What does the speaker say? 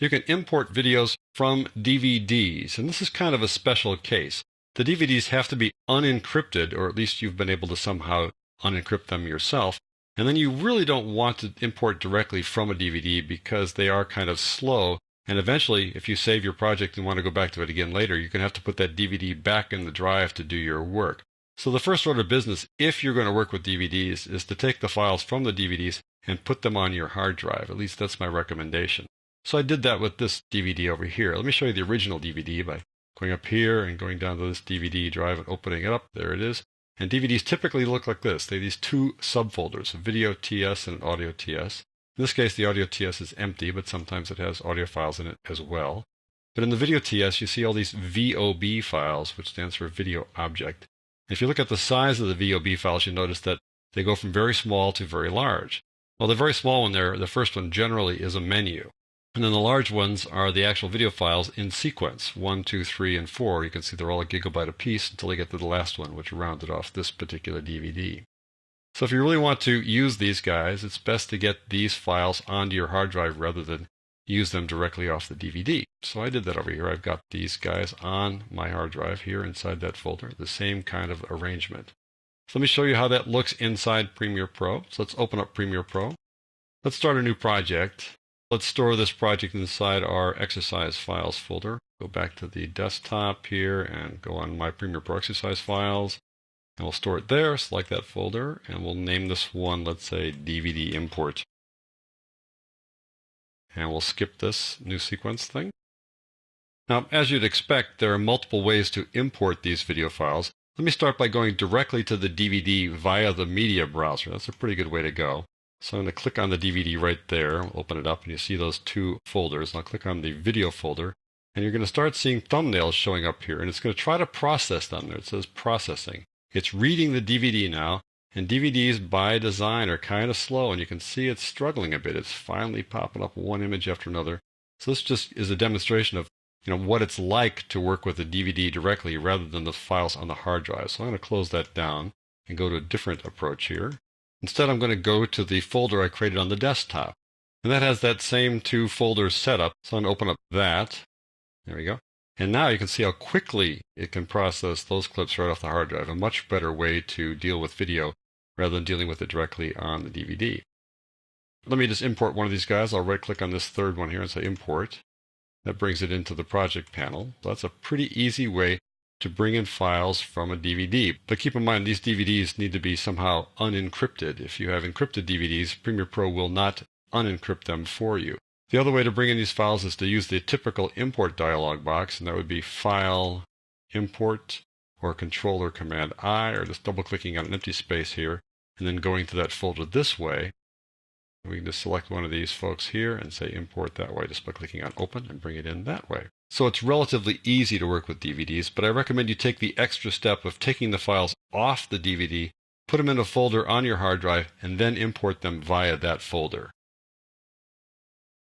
you can import videos from DVDs, and this is kind of a special case. The DVDs have to be unencrypted, or at least you've been able to somehow unencrypt them yourself. And then you really don't want to import directly from a DVD because they are kind of slow. And eventually, if you save your project and want to go back to it again later, you're going to have to put that DVD back in the drive to do your work. So the first order of business, if you're going to work with DVDs, is to take the files from the DVDs and put them on your hard drive. At least that's my recommendation. So I did that with this DVD over here. Let me show you the original DVD by going up here and going down to this DVD drive and opening it up. There it is. And DVDs typically look like this. They have these two subfolders, a video TS and an audio TS. In this case, the audio TS is empty, but sometimes it has audio files in it as well. But in the video TS, you see all these VOB files, which stands for video object. If you look at the size of the VOB files, you notice that they go from very small to very large. Well, the very small one there, the first one generally is a menu. And then the large ones are the actual video files in sequence, 1, 2, 3, and 4. You can see they're all a gigabyte apiece until they get to the last one, which rounded off this particular DVD. So if you really want to use these guys, it's best to get these files onto your hard drive rather than use them directly off the DVD. So I did that over here. I've got these guys on my hard drive here inside that folder, the same kind of arrangement. So let me show you how that looks inside Premiere Pro. So let's open up Premiere Pro. Let's start a new project. Let's store this project inside our exercise files folder. Go back to the desktop here and go on my Premiere Pro exercise files. And we'll store it there, select that folder, and we'll name this one, let's say, DVD import. And we'll skip this new sequence thing. Now, as you'd expect, there are multiple ways to import these video files. Let me start by going directly to the DVD via the media browser. That's a pretty good way to go. So I'm going to click on the DVD right there, open it up, and you see those two folders. I'll click on the video folder, and you're going to start seeing thumbnails showing up here, and it's going to try to process them. There it says processing. It's reading the DVD now, and DVDs by design are kind of slow, and you can see it's struggling a bit. It's finally popping up one image after another. So this just is a demonstration of what it's like to work with a DVD directly rather than the files on the hard drive. So I'm going to close that down and go to a different approach here. Instead, I'm going to go to the folder I created on the desktop. And that has that same two folders set up. So I'm going to open up that. There we go. And now you can see how quickly it can process those clips right off the hard drive. A much better way to deal with video rather than dealing with it directly on the DVD. Let me just import one of these guys. I'll right-click on this third one here and say Import. That brings it into the project panel. So that's a pretty easy way to bring in files from a DVD. But keep in mind, these DVDs need to be somehow unencrypted. If you have encrypted DVDs, Premiere Pro will not unencrypt them for you. The other way to bring in these files is to use the typical import dialog box, and that would be File, Import, or Control or Command I, or just double-clicking on an empty space here, and then going to that folder this way. We can just select one of these folks here and say Import that way, just by clicking on Open and bring it in that way. So it's relatively easy to work with DVDs, but I recommend you take the extra step of taking the files off the DVD, put them in a folder on your hard drive, and then import them via that folder.